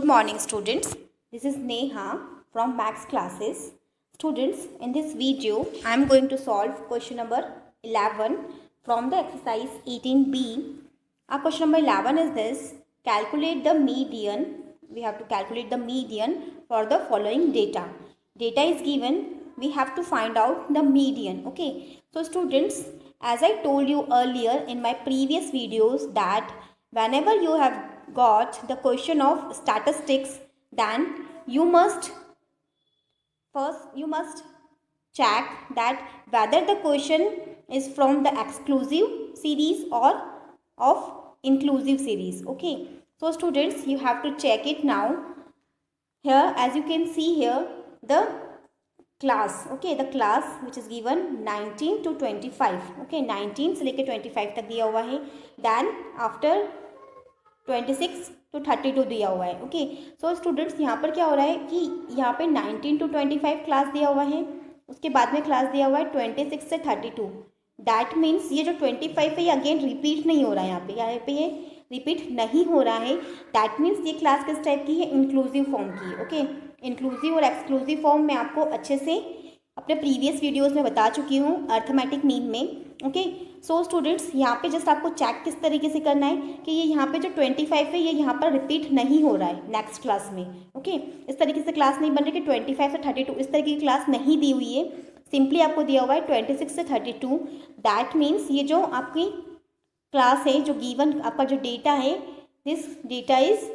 morning students, this is Neha from Max classes. Students, in this video I am going to solve question number 11 from the exercise 18b. Our question number 11 is this: calculate the median. We have to calculate the median for the following data. Data is given, we have to find out the median. Okay, so students, as I told you earlier in my previous videos that whenever you have got the question of statistics, then you must check that whether the question is from the exclusive series or of inclusive series. Okay, so students, you have to check it now. Here, as you can see here, the class, okay, the class which is given 19 to 25. Okay, 19 से लेके 25 तक दिया हुआ है. Then after 26 to 32 दिया हुआ है. Okay, so students, यहाँ पर क्या हो रहा है कि यहाँ पे 19 to 25 क्लास दिया हुआ है, उसके बाद में क्लास दिया हुआ है 26 से 32. दैट मीन्स ये जो 25 है ये अगेन रिपीट नहीं हो रहा है. यहाँ पे ये रिपीट नहीं हो रहा है. दैट मीन्स ये क्लास किस टाइप की है? इंक्लूसिव फॉर्म की. ओके, इंक्लूसिव और एक्सक्लूसिव फॉर्म मैं आपको अच्छे से अपने प्रीवियस वीडियोस में बता चुकी हूँ अर्थमेटिक मीन में. ओके, सो स्टूडेंट्स, यहाँ पे जस्ट आपको चेक किस तरीके से करना है कि ये यहाँ पे जो 25 है ये यहाँ पर रिपीट नहीं हो रहा है नेक्स्ट क्लास में. ओके, इस तरीके से क्लास नहीं बन रही कि 25 से 32 इस तरीके की क्लास नहीं दी हुई है. सिंपली आपको दिया हुआ है 26 से 32. दैट मीन्स ये जो आपकी क्लास है, जो गिवन आपका जो डेटा है, this data is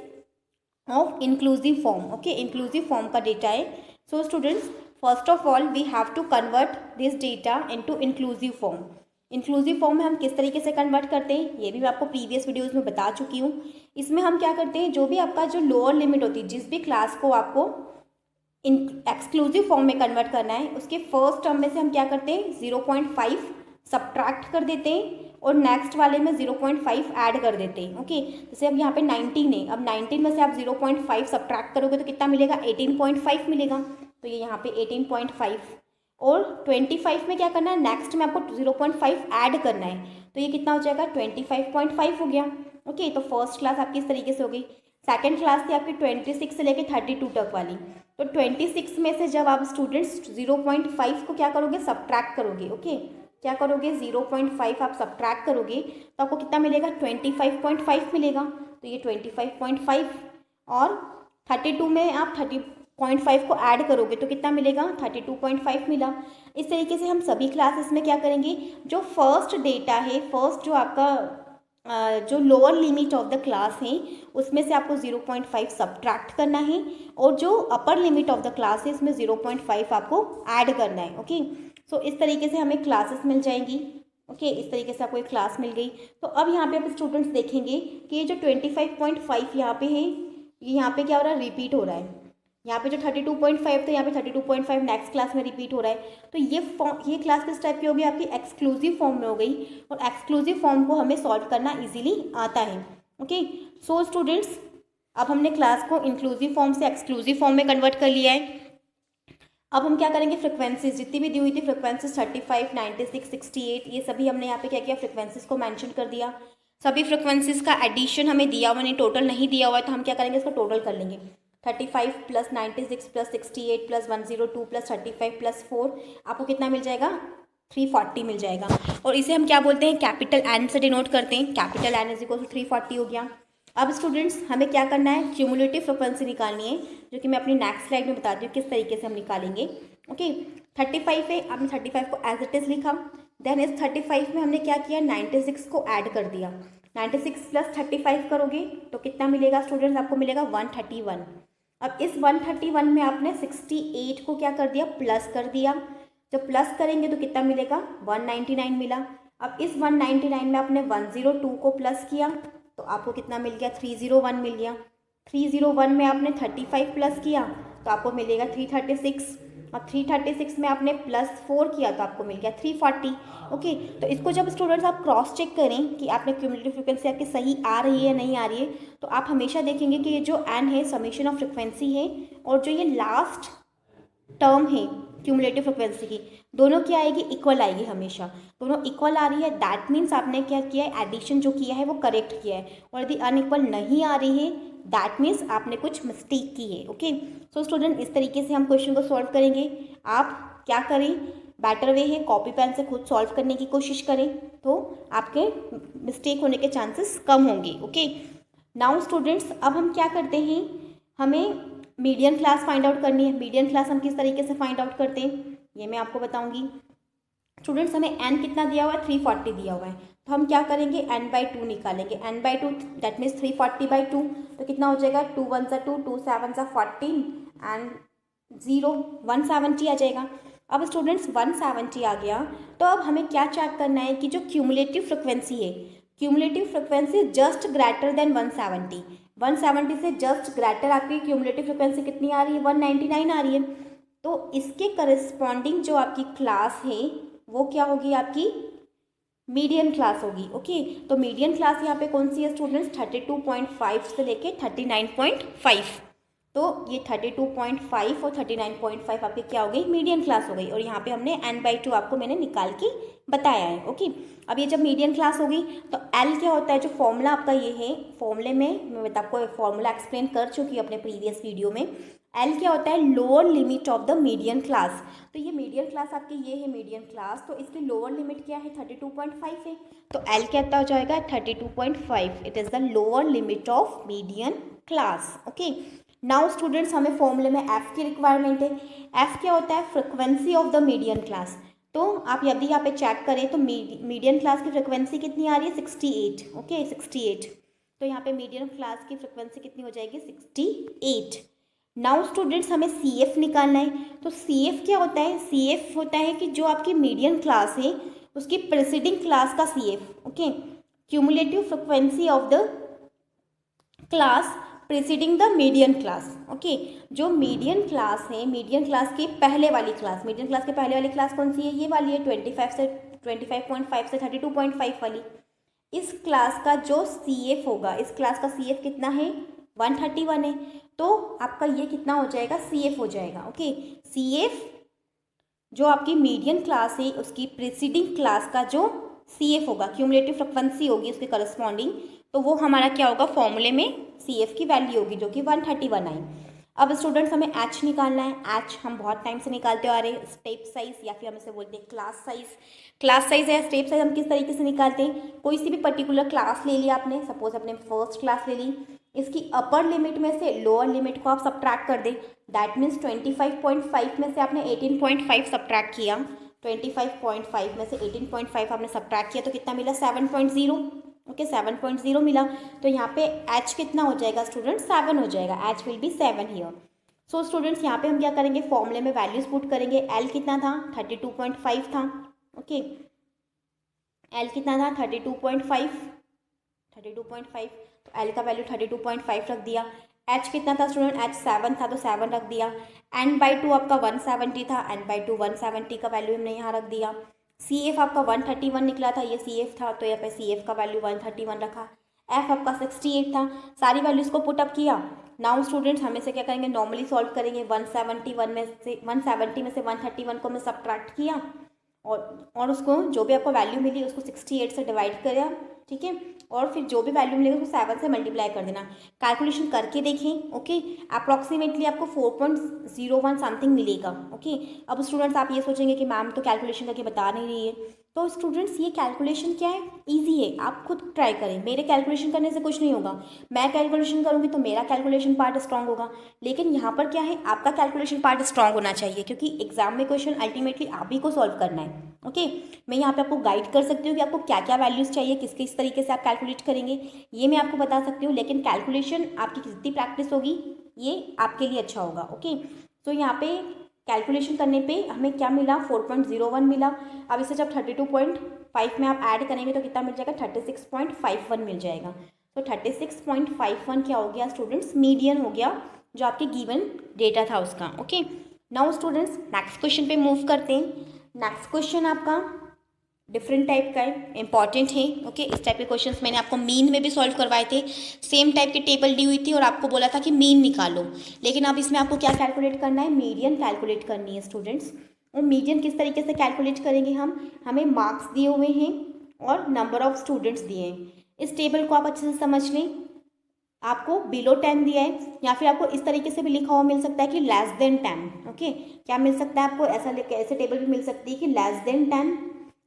of inclusive form. Okay, inclusive form का डेटा है. So students, first of all we have to convert this data into inclusive form. Inclusive form में हम किस तरीके से कन्वर्ट करते हैं ये भी मैं आपको प्रीवियस वीडियोस में बता चुकी हूँ. इसमें हम क्या करते हैं, जो भी आपका जो लोअर लिमिट होती है, जिस भी क्लास को आपको एक्सक्लूसिव फॉर्म में कन्वर्ट करना है, उसके फर्स्ट टर्म में से हम क्या करते हैं 0.5 सब्ट्रैक्ट कर देते हैं और नेक्स्ट वाले में 0.5 ऐड कर देते हैं. ओके, जैसे अब यहाँ पे 19 है, अब 19 में से आप 0.5 सब्ट्रैक्ट करोगे तो कितना मिलेगा? 18.5 मिलेगा. तो ये यहाँ पे 18.5 और 25 में क्या करना है, नेक्स्ट में आपको 0.5 ऐड करना है, तो ये कितना हो जाएगा? 25.5 हो गया. ओके, तो फर्स्ट क्लास आपकी इस तरीके से हो गई. सेकंड क्लास थी आपकी 26 से लेके 32 तक वाली. तो 26 में से जब आप स्टूडेंट्स 0.5 को क्या करोगे? सब्ट्रैक्ट करोगे. ओके, क्या करोगे? 0.5 आप सब्ट्रैक्ट करोगे तो आपको कितना मिलेगा? 25.5 मिलेगा. तो ये 25.5 और 32 में आप 30.5 को ऐड करोगे तो कितना मिलेगा? 32.5 मिला. इस तरीके से हम सभी क्लासेस में क्या करेंगे, जो फर्स्ट डेटा है, फर्स्ट जो आपका जो lower limit of the class है उसमें से आपको 0.5 सब्ट्रैक्ट करना है और जो upper limit of the class है इसमें 0.5 आपको ऐड करना है. ओके, सो इस तरीके से हमें क्लासेस मिल जाएंगी. ओके, इस तरीके से आपको एक क्लास मिल गई. तो अब यहाँ पे आप स्टूडेंट्स देखेंगे कि ये जो 25.5 यहाँ पे है, ये यहाँ पे क्या हो रहा है? रिपीट हो रहा है. यहाँ पे जो 32.5 था, यहाँ पे 32.5 नेक्स्ट क्लास में रिपीट हो रहा है. तो ये क्लास किस टाइप की होगी? आपकी एक्सक्लूसिव फॉर्म में हो गई और एक्सक्लूसिव फॉर्म को हमें सॉल्व करना इजीली आता है. ओके, सो स्टूडेंट्स, अब हमने क्लास को इंक्लूसिव फॉर्म से एक्सक्लूसिव फॉर्म में कन्वर्ट कर लिया है. अब हम क्या करेंगे, फ्रिक्वेंसीज जितनी भी दी हुई थी, फ्रिक्वेंसीज 35, 96, 68, ये सभी हमने यहाँ पे क्या किया? फ्रिक्वेंसीज को मेंशन कर दिया. सभी फ्रिक्वेंसीज का एडिशन हमें दिया हुआ नहीं, टोटल नहीं दिया हुआ है, तो हम क्या करेंगे, इसका टोटल कर लेंगे. 35 plus 96 plus 68 plus 102 plus 35 plus 4 आपको कितना मिल जाएगा? 340 मिल जाएगा. और इसे हम क्या बोलते हैं? कैपिटल एन से डिनोट करते हैं. Capital N is equal to 340 हो गया. अब स्टूडेंट्स, हमें क्या करना है? क्यूमुलेटिव फ्रिक्वेंसी निकालनी है, जो कि मैं अपनी नेक्स्ट स्लाइड में बताती हूँ किस तरीके से हम निकालेंगे. ओके, 35 है, आपने 35 को एज इट इज लिखा. देन इस 35 में हमने क्या किया? 96 को ऐड कर दिया. 96 प्लस 35 करोगे तो कितना मिलेगा स्टूडेंट्स? आपको मिलेगा 131. अब इस 131 में आपने 68 को क्या कर दिया? प्लस कर दिया. जब प्लस करेंगे तो कितना मिलेगा? 199 मिला. अब इस 199 में आपने 102 को प्लस किया तो आपको कितना मिल गया? 301 मिल गया. 301 में आपने 35 प्लस किया तो आपको मिलेगा 336. अब 336 में आपने +4 किया तो आपको मिल गया 340. ओके, तो इसको जब स्टूडेंट्स आप क्रॉस चेक करें कि आपने क्यूमुलेटिव फ्रिक्वेंसी आपकी सही आ रही है या नहीं आ रही है, तो आप हमेशा देखेंगे कि ये जो एन है समेशन ऑफ फ्रिक्वेंसी है और जो ये लास्ट टर्म है क्यूमुलेटिव फ्रिक्वेंसी की, दोनों क्या आएगी, इक्वल आएगी हमेशा। दोनों इक्वल आ रही है, दैट मीन्स आपने क्या किया है, एडिशन जो किया है वो करेक्ट किया है। और यदि अनइक्वल नहीं आ रही है, दैट मीन्स आपने कुछ मिस्टेक की है। ओके, सो स्टूडेंट इस तरीके से हम क्वेश्चन को सॉल्व करेंगे। आप क्या करें, बेटर वे है कॉपी पेन से खुद सॉल्व करने की कोशिश करें, तो आपके मिस्टेक होने के चांसेस कम होंगे। ओके, नाउ स्टूडेंट्स अब हम क्या करते हैं, हमें मीडियन क्लास फाइंड आउट करनी है। मीडियन क्लास हम किस तरीके से फाइंड आउट करते हैं ये मैं आपको बताऊंगी। स्टूडेंट्स हमें n कितना दिया हुआ है, 340 दिया हुआ है, तो हम क्या करेंगे, n/2 निकालेंगे। n/2 दैट मीन्स 340/2, तो कितना हो जाएगा, 2 1 सा 2, 2 7 सा 14 एंड 0 170 आ जाएगा। अब स्टूडेंट्स 170 आ गया, तो अब हमें क्या चेक करना है कि जो क्यूमुलेटिव फ्रिक्वेंसी है, cumulative frequency just greater than 170, 170 से जस्ट ग्रेटर आपकी क्यूमुलेटिव फ्रिक्वेंसी कितनी आ रही है, 199 आ रही है। तो इसके करस्पॉन्डिंग जो आपकी क्लास है वो क्या होगी, आपकी मीडियन क्लास होगी। ओके, तो मीडियन क्लास यहाँ पे कौन सी है स्टूडेंट्स, 32.5 से लेके 39.5, तो ये 32.5 और 39.5 आपकी क्या हो गई, मीडियन क्लास हो गई। और यहाँ पे हमने n/2 आपको मैंने निकाल के बताया है। ओके, अब ये जब मीडियन क्लास हो गई तो L क्या होता है, जो फॉर्मूला आपका ये है, फॉर्मूले में मैं आपको फॉर्मूला एक्सप्लेन कर चुकी हूँ अपने प्रीवियस वीडियो में। L क्या होता है, lower limit of the median class. तो ये मीडियन क्लास आपकी ये है मीडियन क्लास, तो इसकी लोअर लिमिट क्या है, 32.5 है, तो L कितना हो जाएगा, 32.5। It is the lower limit of median class. Okay, now students हमें फॉर्मूले में F की रिक्वायरमेंट है। F क्या होता है, frequency of the median class. तो आप यदि यहाँ पे चेक करें तो मीडियन क्लास की फ्रिक्वेंसी कितनी आ रही है, 68। ओके, 68, तो यहाँ पे मीडियन क्लास की फ्रिक्वेंसी कितनी हो जाएगी, 68। नाउ स्टूडेंट्स हमें CF निकालना है। तो CF क्या होता है, CF होता है कि जो आपकी मीडियन क्लास है उसकी प्रेसिडिंग क्लास का CF। Okay, cumulative frequency of the class preceding the median class. Okay, जो मीडियन क्लास है, मीडियन क्लास की पहले वाली क्लास, मीडियन क्लास की पहले वाली क्लास कौन सी है, ये वाली है, 25 से 25.5 से 32.5 वाली। इस क्लास का जो CF होगा, इस क्लास का CF कितना है, 131 है, तो आपका ये कितना हो जाएगा, CF हो जाएगा। ओके, CF जो आपकी मीडियन क्लास है उसकी प्रीसीडिंग क्लास का जो CF होगा, क्यूमुलेटिव फ्रिक्वेंसी होगी उसके करस्पॉन्डिंग, तो वो हमारा क्या होगा, फॉर्मूले में CF की वैल्यू होगी जो कि 131 आई। अब स्टूडेंट्स हमें H निकालना है। H हम बहुत टाइम से निकालते आ रहे हैं, स्टेप साइज या फिर हम इसे बोलते हैं क्लास साइज। क्लास साइज या स्टेप साइज हम किस तरीके से निकालते हैं, कोई सी भी पर्टिकुलर क्लास ले लिया आपने, सपोज अपने फर्स्ट क्लास ले ली, इसकी अपर लिमिट में से लोअर लिमिट को आप सब्ट्रैक्ट कर दें। दैट मीन्स 25.5 में से आपने 18.5 सब्ट्रैक्ट किया, 25.5 में से 18.5 आपने सब्ट्रैक्ट किया तो कितना मिला, 7.0। ओके, 7.0 मिला, तो यहाँ पे H कितना हो जाएगा स्टूडेंट, 7 हो जाएगा। H will be 7 here. So students यहाँ पे हम क्या करेंगे, फॉर्मूले में वैल्यूज पुट करेंगे। L कितना था, 32.5 था। ओके, L कितना था, 32.5, तो L का वैल्यू 32.5 रख दिया। H कितना था स्टूडेंट, H 7 था तो 7 रख दिया। n/2 आपका 170 था, n/2 170 का वैल्यू हमने यहाँ रख दिया। CF आपका 131 निकला था, ये CF था तो यहाँ पे CF का वैल्यू 131 रखा। F आपका 68 था, सारी वैल्यूज को पुट अप किया। नाउ स्टूडेंट्स हमें से क्या करेंगे, नॉर्मली सॉल्व करेंगे। 171 में से 170 में से 131 को हमने सब्ट्रैक्ट किया और उसको जो भी आपको वैल्यू मिली उसको 68 से डिवाइड किया, ठीक है, और फिर जो भी वैल्यू मिलेगा उसको 7 से मल्टीप्लाई कर देना। कैलकुलेशन करके देखें। ओके, अप्रॉक्सीमेटली आपको 4.01 समथिंग मिलेगा। ओके, अब स्टूडेंट्स आप ये सोचेंगे कि मैम तो कैलकुलेशन करके बता नहीं रही है, तो स्टूडेंट्स ये कैलकुलेशन क्या है, इजी है, आप खुद ट्राई करें। मेरे कैलकुलेशन करने से कुछ नहीं होगा, मैं कैलकुलेशन करूँगी तो मेरा कैलकुलेशन पार्ट स्ट्रांग होगा, लेकिन यहाँ पर क्या है, आपका कैलकुलेशन पार्ट स्ट्रांग होना चाहिए, क्योंकि एग्जाम में क्वेश्चन अल्टीमेटली आप ही को सॉल्व करना है। ओके, मैं यहाँ पे आपको गाइड कर सकती हूँ कि आपको क्या क्या वैल्यूज़ चाहिए, किस तरीके से आप कैलकुलेट करेंगे, ये मैं आपको बता सकती हूँ, लेकिन कैलकुलेशन आपकी जितनी प्रैक्टिस होगी ये आपके लिए अच्छा होगा। ओके, तो यहाँ पे कैलकुलेशन करने पे हमें क्या मिला, 4.01 मिला। अब इसे जब 32.5 में आप ऐड करेंगे तो कितना मिल जाएगा, 36.51 मिल जाएगा। तो 36.51 क्या हो गया स्टूडेंट्स, मीडियन हो गया जो आपके गिवन डेटा था उसका। Okay, now students next question पे मूव करते हैं। नेक्स्ट क्वेश्चन आपका डिफरेंट टाइप का है, इंपॉर्टेंट है। ओके, इस टाइप के क्वेश्चंस मैंने आपको मीन में भी सॉल्व करवाए थे, सेम टाइप की टेबल दी हुई थी और आपको बोला था कि मीन निकालो, लेकिन अब इसमें आपको क्या कैलकुलेट करना है, मीडियन कैलकुलेट करनी है स्टूडेंट्स। और मीडियन किस तरीके से कैलकुलेट करेंगे हम, हमें मार्क्स दिए हुए हैं और नंबर ऑफ स्टूडेंट्स दिए हैं। इस टेबल को आप अच्छे से समझ लें। आपको बिलो 10 दिया है, या फिर आपको इस तरीके से भी लिखा हुआ मिल सकता है कि लेस देन 10। ओके, क्या मिल सकता है आपको, ऐसे टेबल भी मिल सकती है कि लेस देन 10।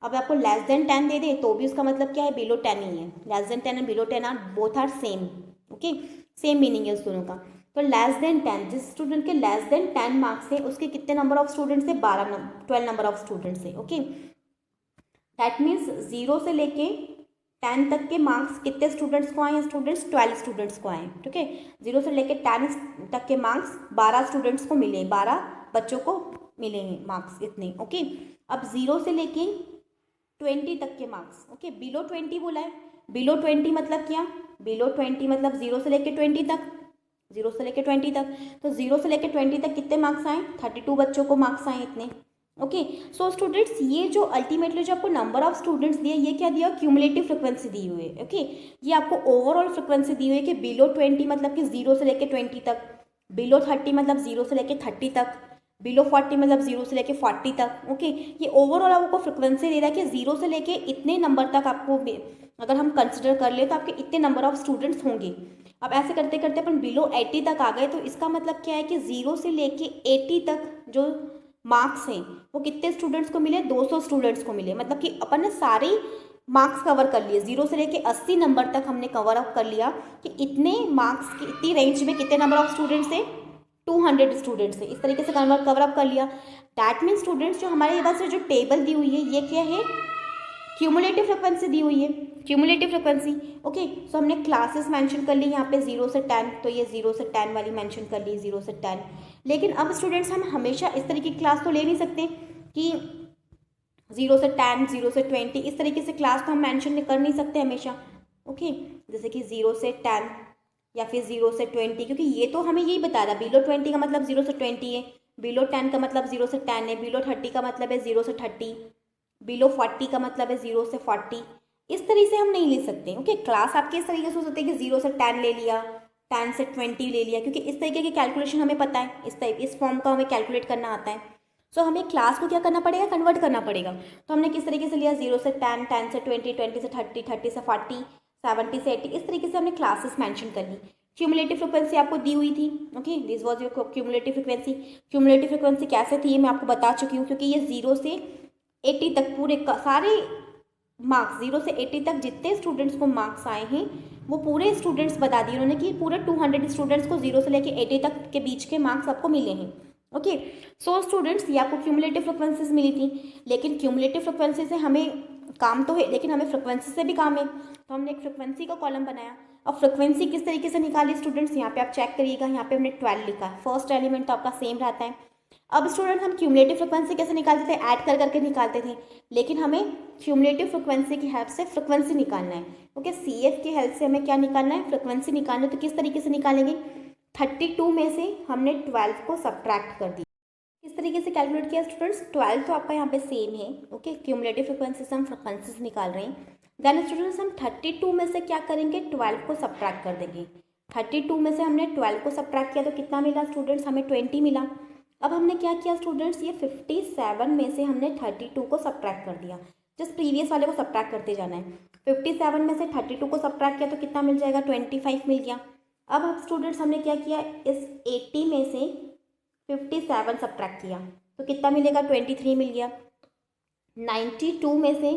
अब आपको लेस देन 10 दे दे तो भी उसका मतलब क्या है, बिलो 10 ही है। Less than 10 and below 10 are both are same. Okay, same meaning है उस दोनों का। तो लेस देन 10, जिस स्टूडेंट के लेस देन 10 मार्क्स है उसके कितने नंबर ऑफ स्टूडेंट्स है, 12 नंबर ऑफ स्टूडेंट्स है। ओके, दैट मीन्स 0 से लेके 10 तक के मार्क्स कितने स्टूडेंट्स को आए, स्टूडेंट्स 12 स्टूडेंट्स को आए। ठीक है, 0 से लेके 10 तक के मार्क्स 12 स्टूडेंट्स को मिले, 12 बच्चों को मिले हैं मार्क्स इतने। ओके, अब 0 से लेके 20 तक के मार्क्स। ओके, बिलो 20 बोला है। बिलो 20 मतलब क्या, बिलो 20 मतलब 0 से लेके 20 तक, 0 से लेके 20 तक। तो 0 से लेके 20 तक कितने मार्क्स आए, 32 बच्चों को मार्क्स आए इतने। ओके, सो स्टूडेंट्स ये जो अल्टीमेटली जो आपको नंबर ऑफ स्टूडेंट्स दिए, ये क्या दिया, क्यूमुलेटिव फ्रिक्वेंसी दी हुई है। ओके, ये आपको ओवरऑल फ्रिक्वेंसी दी हुई है कि बिलो 20 मतलब कि 0 से लेके 20 तक, बिलो 30 मतलब 0 से लेके 30 तक, बिलो 40 मतलब 0 से लेके 40 तक। ओके, ये ओवरऑल आपको फ्रिक्वेंसी दे रहा है कि 0 से लेके इतने नंबर तक आपको अगर हम कंसिडर कर ले तो आपके इतने नंबर ऑफ स्टूडेंट्स होंगे। अब ऐसे करते करते अपन बिलो 80 तक आ गए, तो इसका मतलब क्या है कि 0 से लेके 80 तक जो मार्क्स हैं वो कितने स्टूडेंट्स को मिले, 200 स्टूडेंट्स को मिले। मतलब कि अपन ने सारे मार्क्स कवर कर लिए, 0 से लेके 80 नंबर तक हमने कवर अप कर लिया कि इतने मार्क्स की इतनी रेंज में कितने नंबर ऑफ स्टूडेंट्स है, 200 स्टूडेंट्स है। इस तरीके से कवर अप कर लिया। दैट मीन्स स्टूडेंट्स जो हमारे पास जो टेबल दी हुई है ये क्या है, क्यूमुलेटिव फ्रिक्वेंसी दी हुई है, क्यूमुलेटिव फ्रिक्वेंसी। ओके, सो हमने क्लासेस मेंशन कर ली यहाँ पे 0 से 10, तो ये 0 से 10 वाली मेंशन कर ली, 0 से 10। लेकिन अब स्टूडेंट्स हम हमेशा इस तरीके की क्लास तो ले नहीं सकते कि 0 से 10, 0 से 20 इस तरीके से क्लास तो हम मेंशन कर नहीं सकते हमेशा। ओके, जैसे कि 0 से 10 या फिर 0 से 20, क्योंकि ये तो हमें यही बता रहा है, बिलो 20 का मतलब 0 से 20 है, बिलो 10 का मतलब 0 से 10 है, बिलो 30 का मतलब है 0 से 30, बिलो 40 का मतलब है 0 से 40। इस तरीके से हम नहीं ले सकते। ओके, क्लास आपके इस तरीके से हो सकते हैं कि 0 से 10 ले लिया, 10 से 20 ले लिया, क्योंकि इस तरीके की कैलकुलेशन हमें पता है, इस फॉर्म का हमें कैलकुलेट करना आता है। सो हमें क्लास को क्या करना पड़ेगा, कन्वर्ट करना पड़ेगा। तो हमने किस तरीके से लिया, 0 से 10, 10 से 20, 20 से 30, 30 से 40, 70 से 80, इस तरीके से हमने क्लासेस मेंशन कर ली। क्यूमुलेटिव फ्रिक्वेंसी आपको दी हुई थी। Okay, this was your cumulative frequency. Cumulative frequency कैसे थी ये मैं आपको बता चुकी हूँ, क्योंकि ये 0 से 80 तक पूरे सारे मार्क्स, 0 से 80 तक जितने स्टूडेंट्स को मार्क्स आए हैं वो पूरे स्टूडेंट्स बता दिए उन्होंने कि पूरे 200 स्टूडेंट्स को 0 से लेके 80 तक के बीच के मार्क्स आपको मिले हैं। ओके, सो स्टूडेंट्स ये आपको क्यूमुलेटिव फ्रिक्वेंसीज मिली थी। लेकिन क्यूमुलेटिव फ्रिक्वेंसी से हमें काम तो है, लेकिन हमें फ्रिक्वेंसी से भी काम है, तो हमने एक फ्रिक्वेंसी का कॉलम बनाया। अब फ्रिक्वेंसी किस तरीके से निकाली स्टूडेंट्स, यहाँ पे आप चेक करिएगा, यहाँ पे हमने 12 लिखा है, फर्स्ट एलिमेंट तो आपका सेम रहता है। अब स्टूडेंट हम क्यूमुलेटिव फ्रिक्वेंसी कैसे निकालते थे, ऐड कर करके निकालते थे, लेकिन हमें क्यूमुलेटिव फ्रिक्वेंसी की हेल्प से फ्रिक्वेंसी निकालना है। ओके, CF की हेल्प से हमें क्या निकालना है, फ्रिक्वेंसी निकालना है। तो किस तरीके से निकालेंगे, 32 में से हमने 12 को सब्ट्रैक्ट कर दिया। किस तरीके से कैलकुलेट किया स्टूडेंट्स, 12 तो आपका यहाँ पे सेम है। ओके, क्यूमुलेटिव फ्रिक्वेंसी से हम फ्रिक्वेंसीज निकाल रहे हैं। देन स्टूडेंट्स हम 32 में से क्या करेंगे, 12 को सब्ट्रैक्ट कर देंगे। 32 में से हमने 12 को सब्ट्रैक्ट किया तो कितना मिला स्टूडेंट्स, हमें 20 मिला। अब हमने क्या किया स्टूडेंट्स, ये 57 में से हमने 32 को सब्ट्रैक्ट कर दिया। जस्ट प्रीवियस वाले को सब्ट्रैक्ट करते जाना है। 57 में से 32 को सब्ट्रैक्ट किया तो कितना मिल जाएगा, 25 मिल गया। अब स्टूडेंट्स हमने क्या किया, इस 80 में से 57 सब्ट्रैक्ट किया तो कितना मिलेगा, 23 मिल गया। 92 में से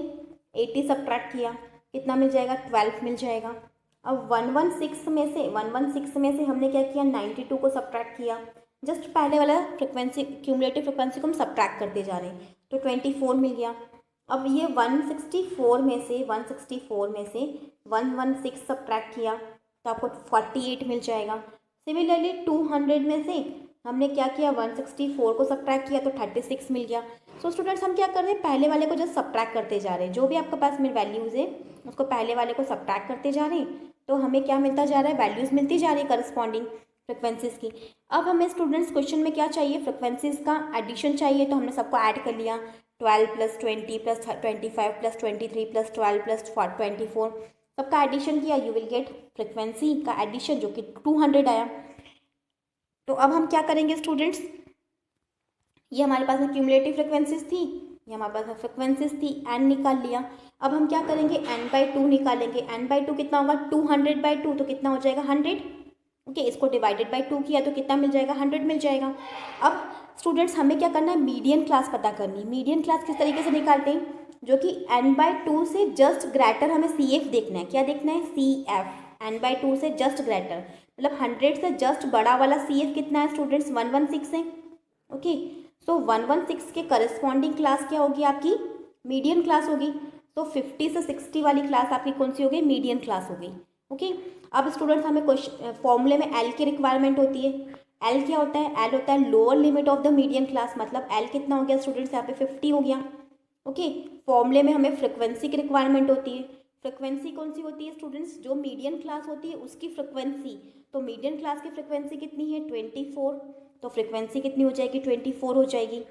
80 सब्ट्रैक्ट किया कितना मिल जाएगा, 12 मिल जाएगा। अब 116 में से हमने क्या किया, 92 को सब्ट्रैक्ट किया। जस्ट पहले वाला फ्रिक्वेंसी क्यूमुलेटिव फ्रिक्वेंसी को हम सब्ट्रैक्ट करते जा रहे हैं तो 24 मिल गया। अब ये 164 में से 116 सब्ट्रैक्ट किया तो आपको 48 मिल जाएगा। सिमिलरली 200 में से हमने क्या किया, 164 को सब्ट्रैक्ट किया तो 36 मिल गया। सो स्टूडेंट्स हम क्या कर रहे हैं, पहले वाले को जस्ट सब्ट्रैक्ट करते जा रहे हैं, जो भी आपके पास में वैल्यूज़ है उसको पहले वाले को सब्ट्रैक्ट करते जा रहे हैं, तो हमें क्या मिलता जा रहा है, वैल्यूज़ मिलती जा रही है करस्पॉन्डिंग फ्रिक्वेंसीज की। अब हमें स्टूडेंट्स क्वेश्चन में क्या चाहिए, फ्रिक्वेंसीज का एडिशन चाहिए, तो हमने सबको ऐड कर लिया, 12 + 20 + 25 + 23 + 12 + 24 सबका एडिशन किया, यू विल गेट फ्रिक्वेंसी का एडिशन जो कि 200 आया। तो अब हम क्या करेंगे स्टूडेंट्स, ये हमारे पास में क्यूमुलेटिव फ्रिक्वेंसीज थी, ये हमारे पास में फ्रिक्वेंसीज थी, n निकाल लिया। अब हम क्या करेंगे, n/2 निकालेंगे। n/2 कितना होगा, 200/2 तो कितना हो जाएगा 100। ओके, इसको डिवाइडेड बाई 2 किया तो कितना मिल जाएगा, 100 मिल जाएगा। अब स्टूडेंट्स हमें क्या करना है, मीडियन क्लास पता करनी है। मीडियन क्लास किस तरीके से निकालते हैं, जो कि n/2 से जस्ट ग्रेटर हमें CF देखना है। क्या देखना है, CF, n/2 से जस्ट ग्रेटर, मतलब 100 से जस्ट बड़ा वाला CF कितना है स्टूडेंट्स, 116 है। ओके, सो 116 के करस्पॉन्डिंग क्लास क्या होगी आपकी, मीडियन क्लास होगी। तो 50 से 60 वाली क्लास आपकी कौन सी हो गई, मीडियन क्लास हो गई। ओके, अब स्टूडेंट्स हमें क्वेश्चन फॉर्मूले में L की रिक्वायरमेंट होती है। L क्या होता है, L होता है lower limit of the median class, मतलब L कितना हो गया स्टूडेंट्स, यहाँ पे 50 हो गया। ओके, फॉर्मूले में हमें फ्रिक्वेंसी की रिक्वायरमेंट होती है। फ्रिक्वेंसी कौन सी होती है स्टूडेंट्स, जो मीडियन क्लास होती है उसकी फ्रिक्वेंसी। तो मीडियन क्लास की फ्रिक्वेंसी कितनी है, 24, तो फ्रिक्वेंसी कितनी हो जाएगी, 24 हो जाएगी।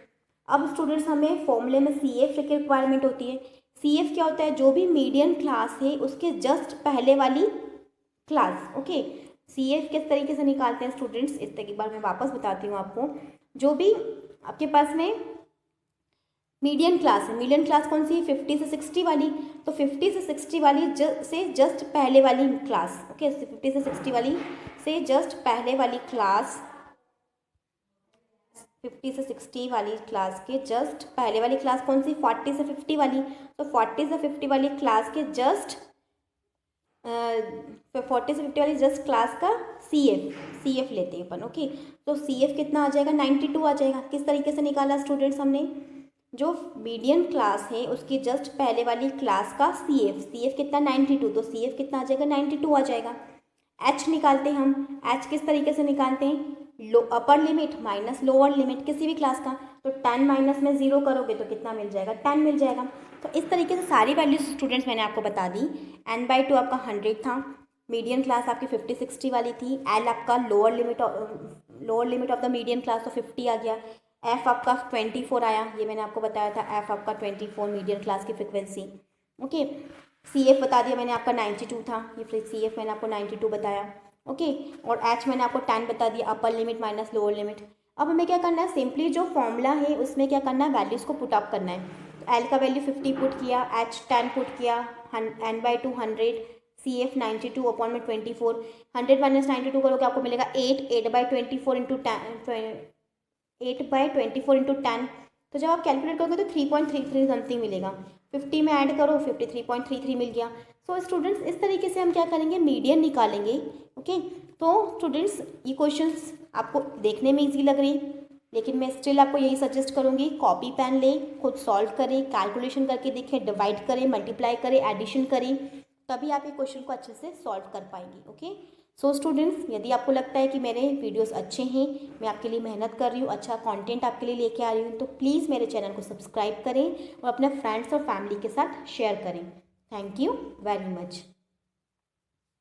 अब स्टूडेंट्स हमें फॉर्मूले में CF की रिक्वायरमेंट होती है। CF क्या होता है, जो भी मीडियन क्लास है उसके जस्ट पहले वाली क्लास। ओके, CF किस तरीके से निकालते हैं स्टूडेंट्स, इस तरीके बार मैं वापस बताती हूँ आपको। जो भी आपके पास में मीडियन क्लास है, मीडियन क्लास कौन सी है, 50 से 60 वाली, तो 50 से 60 वाली से जस्ट पहले वाली क्लास। ओके, 50 से 60 वाली से जस्ट पहले वाली क्लास, 50 से 60 वाली क्लास के जस्ट पहले वाली क्लास कौन सी, 40 से 50 वाली। तो 40 से 50 वाली क्लास के जस्ट 40 से 50 वाली जस्ट क्लास का CF लेते हैं अपन। ओके, तो CF कितना आ जाएगा, 92 आ जाएगा। किस तरीके से निकाला स्टूडेंट्स हमने, जो मीडियन क्लास है उसकी जस्ट पहले वाली क्लास का CF कितना 92, तो CF कितना आ जाएगा, 92 आ जाएगा। H निकालते हैं हम, H किस तरीके से निकालते हैं, upper limit minus lower limit किसी भी क्लास का, तो 10 माइनस में 0 करोगे तो कितना मिल जाएगा, 10 मिल जाएगा। तो इस तरीके से सारी वैल्यूज स्टूडेंट्स मैंने आपको बता दी। n/2 आपका 100 था, मीडियन क्लास आपकी 50-60 वाली थी, L आपका lower limit of the median class तो 50 आ गया, F आपका 24 आया, ये मैंने आपको बताया था, F आपका 24 मीडियम क्लास की फ्रिक्वेंसी। ओके, CF बता दिया मैंने आपका 92 था, ये फिर CF मैंने आपको 92 बताया। ओके, और H मैंने आपको 10 बता दिया, upper limit minus lower limit. अब हमें क्या करना है, सिंपली जो फॉर्मूला है उसमें क्या करना है, वैल्यूज़ को पुट अप करना है। तो L का वैल्यू 50 पुट किया, H 10 पुट किया, n/2 100, CF 92 अपॉन में 24, 100 माइनस 92 करोगे आपको मिलेगा 8/24 इंटू 8/24 इंटू 10। तो जब आप कैलकुलेट करोगे तो 3.33 समथिंग मिलेगा। 50 में ऐड करो, 53.33 मिल गया। सो स्टूडेंट्स इस तरीके से हम क्या करेंगे, मीडियन निकालेंगे। ओके, तो स्टूडेंट्स ये क्वेश्चंस आपको देखने में इजी लग रही, लेकिन मैं स्टिल आपको यही सजेस्ट करूँगी, कॉपी पेन लें, खुद सॉल्व करें, कैलकुलेशन करके देखें, डिवाइड करें, मल्टीप्लाई करें, एडिशन करें, तभी आप ये क्वेश्चन को अच्छे से सॉल्व कर पाएंगे। ओके, सो स्टूडेंट्स यदि आपको लगता है कि मेरे वीडियोस अच्छे हैं, मैं आपके लिए मेहनत कर रही हूँ, अच्छा कंटेंट आपके लिए लेके आ रही हूँ, तो प्लीज़ मेरे चैनल को सब्सक्राइब करें और अपने फ्रेंड्स और फैमिली के साथ शेयर करें। Thank you very much.